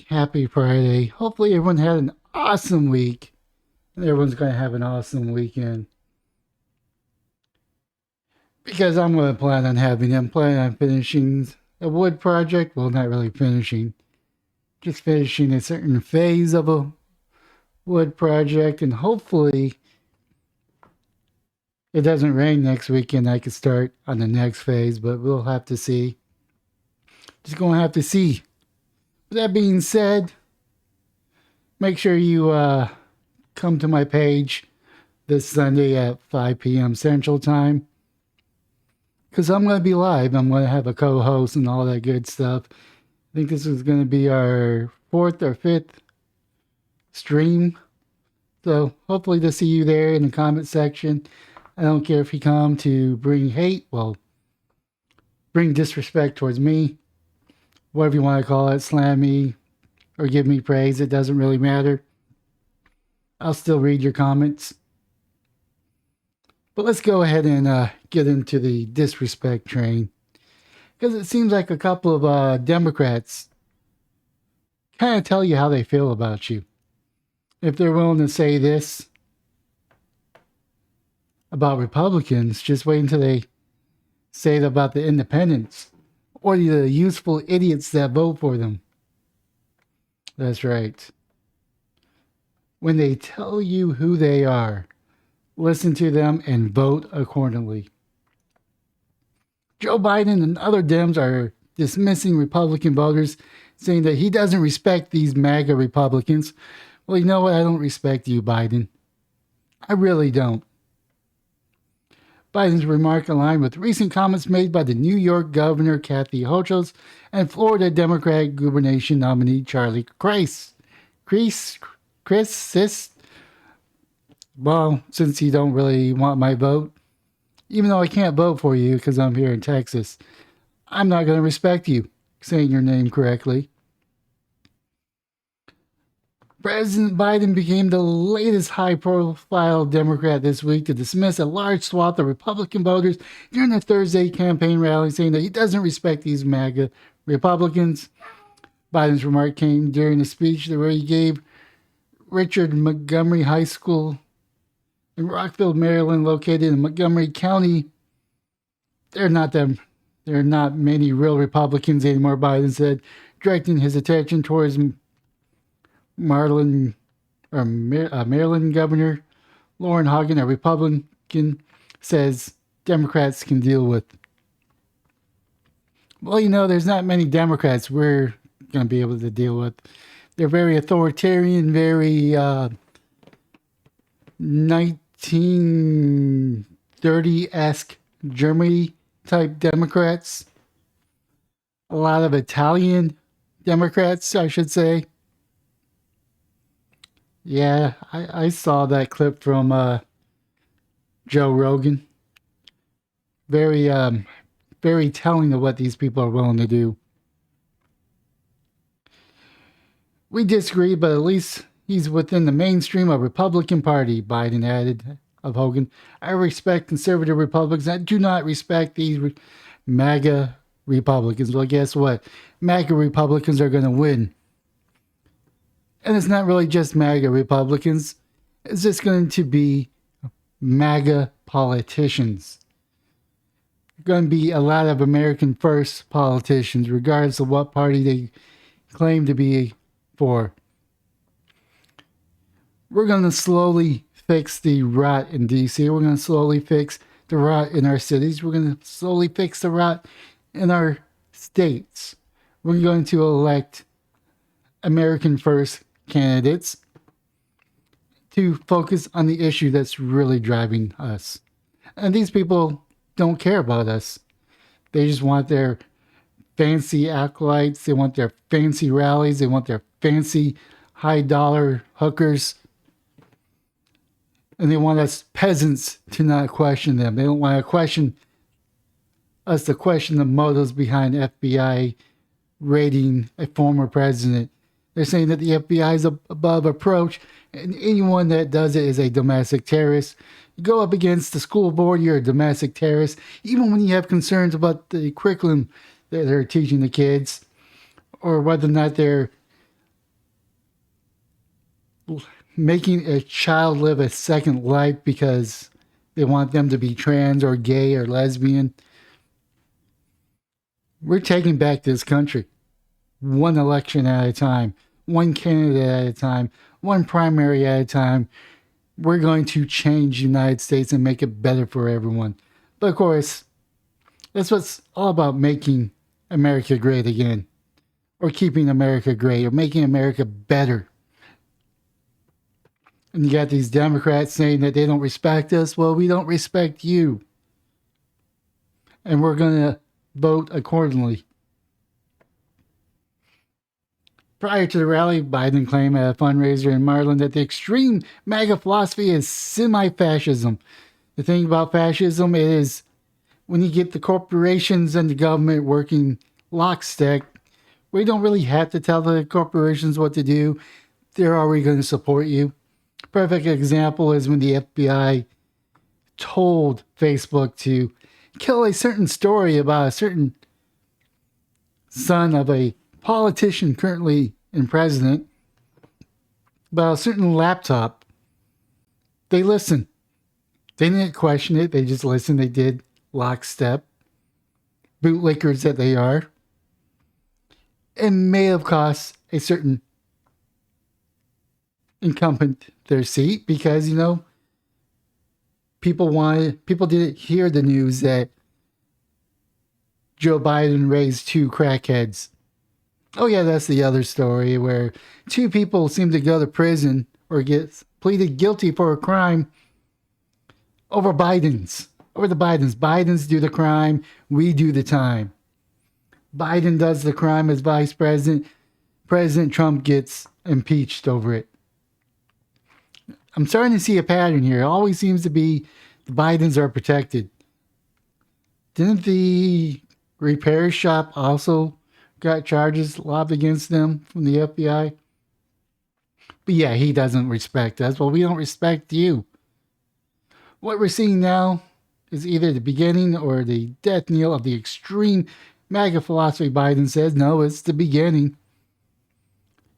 Happy Friday. Hopefully, everyone had an awesome week and everyone's going to have an awesome weekend because I'm going to plan on having them plan on finishing a wood project. Well, not really finishing, just finishing a certain phase of a wood project, and hopefully, it doesn't rain next weekend. I can start on the next phase, but we'll have to see. Just going to have to see. With that being said, make sure you come to my page this Sunday at 5 p.m. Central Time because I'm going to be live. I'm going to have a co host and all that good stuff. I think this is going to be our fourth or fifth stream. So hopefully to see you there in the comment section. I don't care if you come to bring hate, well, bring disrespect towards me, whatever you want to call it, slam me or give me praise. It doesn't really matter. I'll still read your comments. But let's go ahead and get into the disrespect train. Because it seems like a couple of Democrats kind of tell you how they feel about you. If they're willing to say this about Republicans, just wait until they say it about the independents or the useful idiots that vote for them. That's right. When they tell you who they are, listen to them and vote accordingly. Joe Biden and other Dems are dismissing Republican voters, saying that he doesn't respect these MAGA Republicans. Well, you know what? I don't respect you, Biden. I really don't. Biden's remark aligned with recent comments made by the New York Governor Kathy Hochul and Florida Democratic gubernatorial nominee Charlie Crist. Well, since you don't really want my vote, even though I can't vote for you because I'm here in Texas, I'm not going to respect you saying your name correctly. President Biden became the latest high-profile Democrat this week to dismiss a large swath of Republican voters during a Thursday campaign rally, saying that he doesn't respect these MAGA Republicans. Biden's remark came during a speech where he gave Richard Montgomery High School in Rockville, Maryland, located in Montgomery County. There are not many real Republicans anymore, Biden said, directing his attention towards Maryland Governor Lauren Hogan, a Republican, says Democrats can deal with. Well, you know, there's not many Democrats we're going to be able to deal with. They're very authoritarian, very 1930-esque Germany type Democrats. A lot of Italian Democrats, I should say. Yeah, I saw that clip from Joe Rogan. Very very telling of what these people are willing to do. We disagree, but at least he's within the mainstream of Republican Party, Biden added of Hogan. I respect conservative Republicans. I do not respect these MAGA Republicans. Well, guess what? MAGA Republicans are going to win. And it's not really just MAGA Republicans. It's just going to be MAGA politicians. Going to be a lot of American First politicians, regardless of what party they claim to be for. We're going to slowly fix the rot in D.C. We're going to slowly fix the rot in our cities. We're going to slowly fix the rot in our states. We're going to elect American First candidates to focus on the issue that's really driving us. And these people don't care about us. They just want their fancy acolytes. They want their fancy rallies. They want their fancy high dollar hookers. And they want us peasants to not question them. They don't want to question us to question the motives behind FBI raiding a former president. They're saying that the FBI is above approach, and anyone that does it is a domestic terrorist. You go up against the school board, you're a domestic terrorist. Even when you have concerns about the curriculum that they're teaching the kids, or whether or not they're making a child live a second life because they want them to be trans or gay or lesbian. We're taking back this country one election at a time, one candidate at a time, one primary at a time. We're going to change the United States and make it better for everyone. But of course, that's what's all about, making America great again, or keeping America great, or making America better. And you got these Democrats saying that they don't respect us. Well, we don't respect you. And we're going to vote accordingly. Prior to the rally, Biden claimed at a fundraiser in Maryland that the extreme MAGA philosophy is semi-fascism. The thing about fascism is when you get the corporations and the government working lockstep, we don't really have to tell the corporations what to do. They're already going to support you. Perfect example is when the FBI told Facebook to kill a certain story about a certain son of a politician currently in president, about a certain laptop. They listened. They didn't question it. They just listened. They did lockstep. Bootlickers that they are. It may have cost a certain incumbent their seat because, people didn't hear the news that Joe Biden raised 2 crackheads. Oh yeah, that's the other story where 2 people seem to go to prison or get pleaded guilty for a crime over the Bidens. Bidens do the crime, we do the time. Biden does the crime as vice president. President Trump gets impeached over it. I'm starting to see a pattern here. It always seems to be the Bidens are protected. Didn't the repair shop also got charges lobbed against them from the FBI? But yeah, he doesn't respect us. Well, we don't respect you. What we're seeing now is either the beginning or the death knell of the extreme MAGA philosophy. Biden says, no, it's the beginning.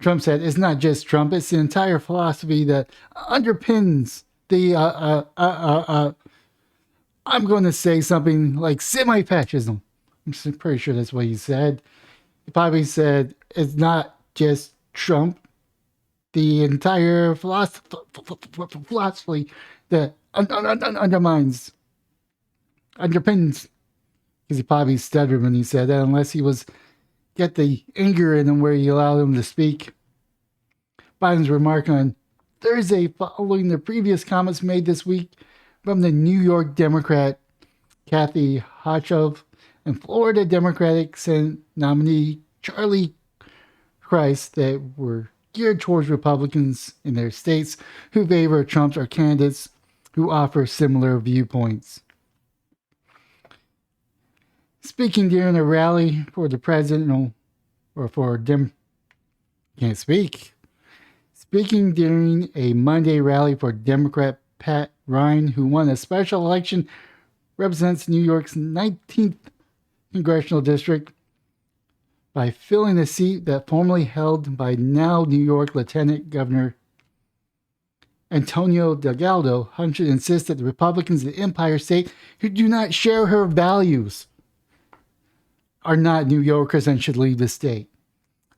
Trump said, it's not just Trump, it's the entire philosophy that underpins the, I'm going to say something like semi-fascism. I'm pretty sure that's what he said. He probably said, it's not just Trump, the entire philosophy that underpins, because he probably stuttered when he said that, unless he was get the anger in him where he allowed him to speak. Biden's remark on Thursday following the previous comments made this week from the New York Democrat Kathy Hochul and Florida Democratic Senate nominee Charlie Crist that were geared towards Republicans in their states who favor Trump or candidates who offer similar viewpoints. Speaking during a rally for the president, Speaking during a Monday rally for Democrat Pat Ryan, who won a special election, represents New York's 19th congressional district by filling a seat that formerly held by now New York Lieutenant Governor Antonio Delgado. Hunter insists that the Republicans in the Empire State who do not share her values are not New Yorkers and should leave the state.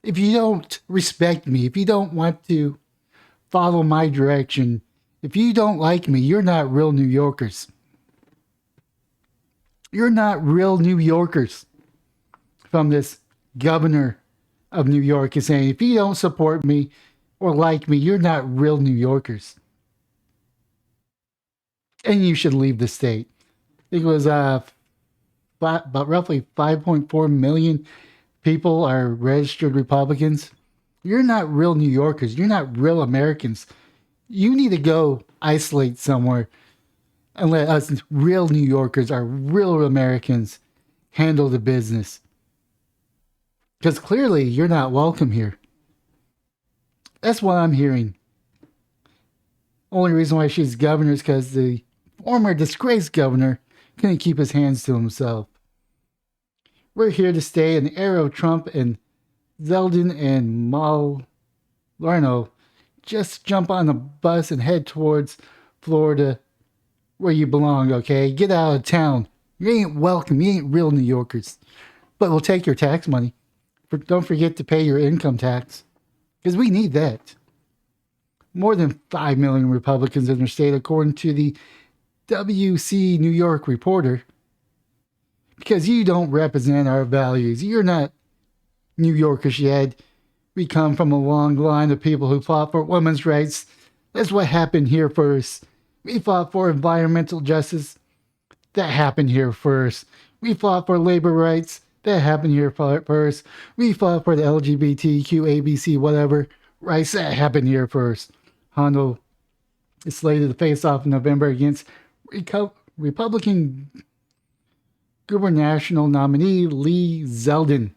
If you don't respect me, if you don't want to follow my direction, if you don't like me, you're not real New Yorkers. You're not real New Yorkers. From this governor of New York is saying, if you don't support me or like me, you're not real New Yorkers. And you should leave the state. I think it was about roughly 5.4 million people are registered Republicans. You're not real New Yorkers. You're not real Americans. You need to go isolate somewhere and let us real New Yorkers, our real Americans, handle the business. Because clearly you're not welcome here. That's what I'm hearing. Only reason why she's governor is because the former disgraced governor couldn't keep his hands to himself. We're here to stay in the era of Trump and Zeldin and Malarno just jump on a bus and head towards Florida where you belong, okay? Get out of town. You ain't welcome. You ain't real New Yorkers. But we'll take your tax money. But don't forget to pay your income tax because we need that. More than 5 million Republicans in the state, according to the WC New York Reporter, because you don't represent our values. You're not New Yorkers yet. We come from a long line of people who fought for women's rights. That's what happened here first. We fought for environmental justice. That happened here first. We fought for labor rights. That happened here first. We fought for the LGBTQ, ABC, whatever rights. That happened here first. Hondo is slated to face off in November against Republican gubernatorial nominee Lee Zeldin,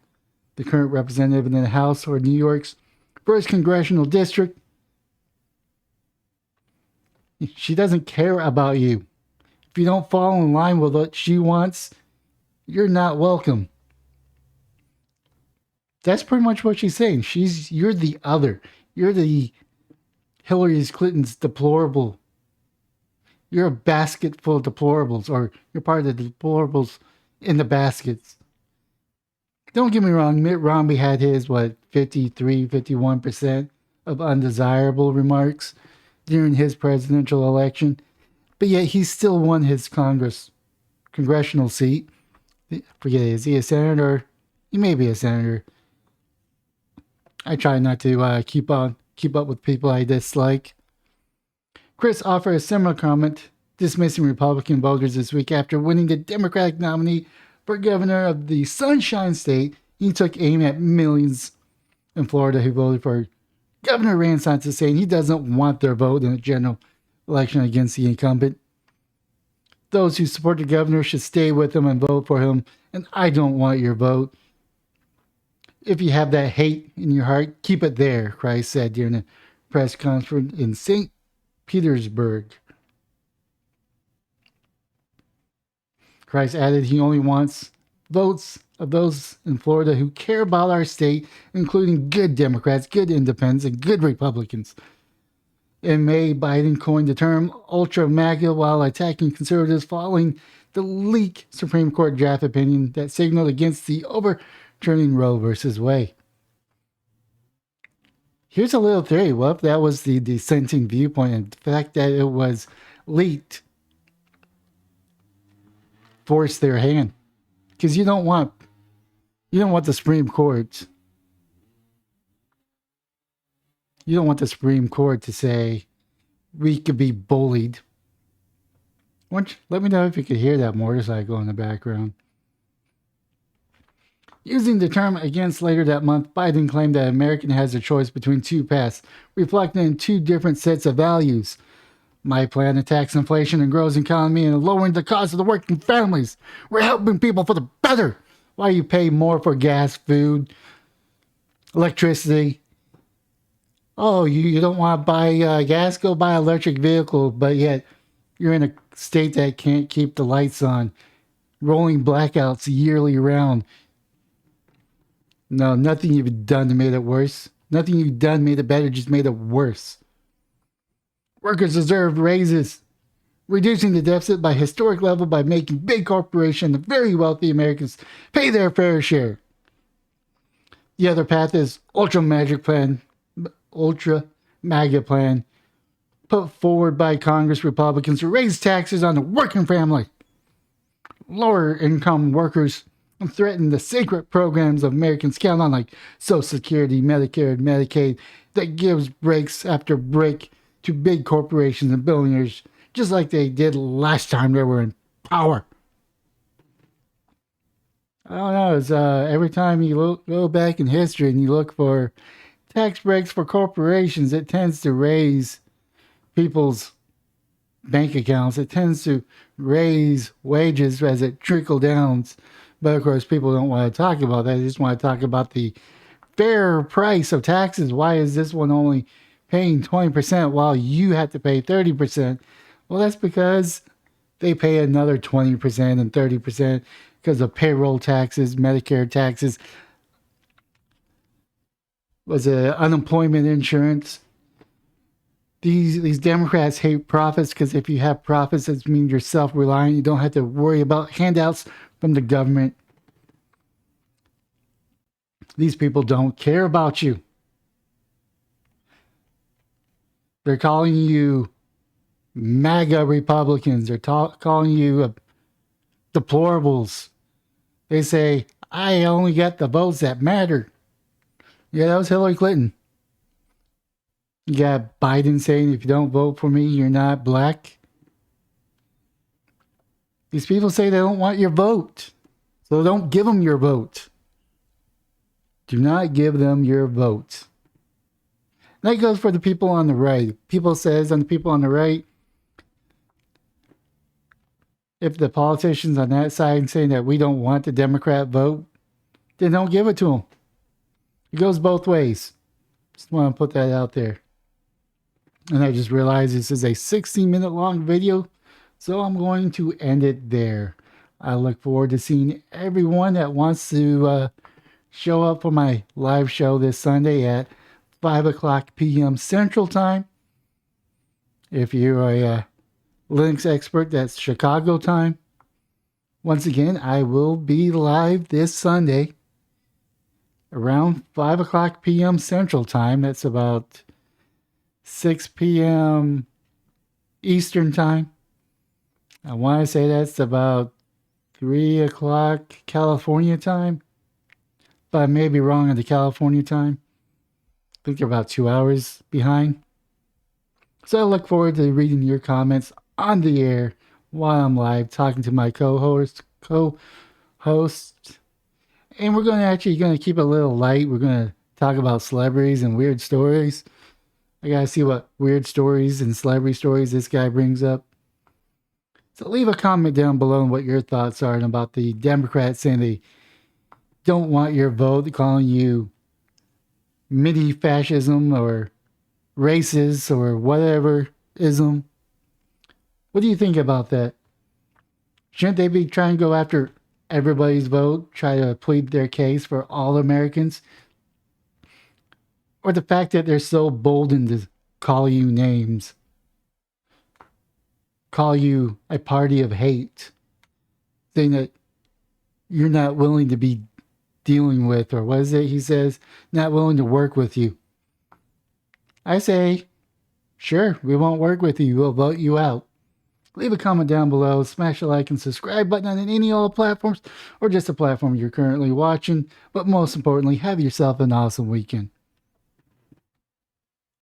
the current representative in the House or New York's first congressional district. She doesn't care about you. If you don't fall in line with what she wants, you're not welcome. That's pretty much what she's saying. You're the other. You're the Hillary Clinton's deplorable. You're a basket full of deplorables, or you're part of the deplorables in the baskets. Don't get me wrong, Mitt Romney had his, 53, 51% of undesirable remarks during his presidential election, but yet he still won his congressional seat. I forget, is he a senator? He may be a senator. I try not to keep up with people I dislike. Chris offered a similar comment, dismissing Republican voters this week after winning the Democratic nominee for governor of the Sunshine State. He took aim at millions in Florida who voted for Governor Ron DeSantis, saying he doesn't want their vote in a general election against the incumbent. Those who support the governor should stay with him and vote for him, and I don't want your vote. If you have that hate in your heart, keep it there, Christ said during a press conference in St. Petersburg. Christ added he only wants votes of those in Florida who care about our state, including good Democrats, good independents, and good Republicans. In May, Biden coined the term ultra MAGA while attacking conservatives following the leaked Supreme Court draft opinion that signaled against the overturning Roe versus Wade. Here's a little theory. What if that was the dissenting viewpoint, and the fact that it was leaked forced their hand? Because you don't want the Supreme Court. You don't want the Supreme Court to say we could be bullied. Let me know if you could hear that motorcycle in the background. Using the term against later that month, Biden claimed that America has a choice between two paths, reflecting two different sets of values. My plan attacks inflation and grows economy and lowering the cost of the working families. We're helping people for the better. Why you pay more for gas, food, electricity? Oh, you don't want to buy gas? Go buy an electric vehicle, but yet you're in a state that can't keep the lights on. Rolling blackouts yearly round. No, nothing you've done to make it worse. Nothing you've done made it better, just made it worse. Workers deserve raises. Reducing the deficit by historic level by making big corporations and very wealthy Americans pay their fair share. The other path is ultra MAGA plan, put forward by Congress Republicans to raise taxes on the working family, lower income workers, and threaten the sacred programs of Americans count on, like Social Security, Medicare, and Medicaid, that gives breaks after break to big corporations and billionaires, just like they did last time they were in power. I don't know. It's every time you go back in history and you look for tax breaks for corporations, it tends to raise people's bank accounts. It tends to raise wages as it trickles down. But of course, people don't want to talk about that. They just want to talk about the fair price of taxes. Why is this one only paying 20% while you have to pay 30%? Well, that's because they pay another 20% and 30% because of payroll taxes, Medicare taxes, was it unemployment insurance, These Democrats hate profits because if you have profits, that means you're self-reliant. You don't have to worry about handouts from the government. These people don't care about you. They're calling you MAGA Republicans. They're calling you deplorables. They say, I only get the votes that matter. Yeah, that was Hillary Clinton. You got Biden saying, if you don't vote for me, you're not black. These people say they don't want your vote. So don't give them your vote. Do not give them your vote. And that goes for the people on the right. People says on the people on the right, if the politicians on that side saying that we don't want the Democrat vote, then don't give it to them. It goes both ways. Just want to put that out there. And I just realized this is a 16-minute long video, so I'm going to end it there. I look forward to seeing everyone that wants to show up for my live show this Sunday at 5 o'clock p.m. Central Time. If you're a Linux expert, that's Chicago time. Once again, I will be live this Sunday around 5 o'clock p.m. Central Time. That's about 6 p.m. Eastern Time. I want to say that's about 3 o'clock California time, but I may be wrong on the California time. I think they're about 2 hours behind. So I look forward to reading your comments on the air while I'm live talking to my co-host. And we're going to keep it a little light. We're going to talk about celebrities and weird stories. I got to see what weird stories and celebrity stories this guy brings up. So leave a comment down below on what your thoughts are about the Democrats saying they don't want your vote, calling you mini fascism or racist or whatever ism. What do you think about that? Shouldn't they be trying to go after everybody's vote, try to plead their case for all Americans? Or the fact that they're so bolden to call you names, call you a party of hate, saying that you're not willing to be dealing with, or what is it he says, not willing to work with you. I say, sure, we won't work with you. We'll vote you out. Leave a comment down below, smash the like and subscribe button on any all platforms, or just the platform you're currently watching. But most importantly, have yourself an awesome weekend.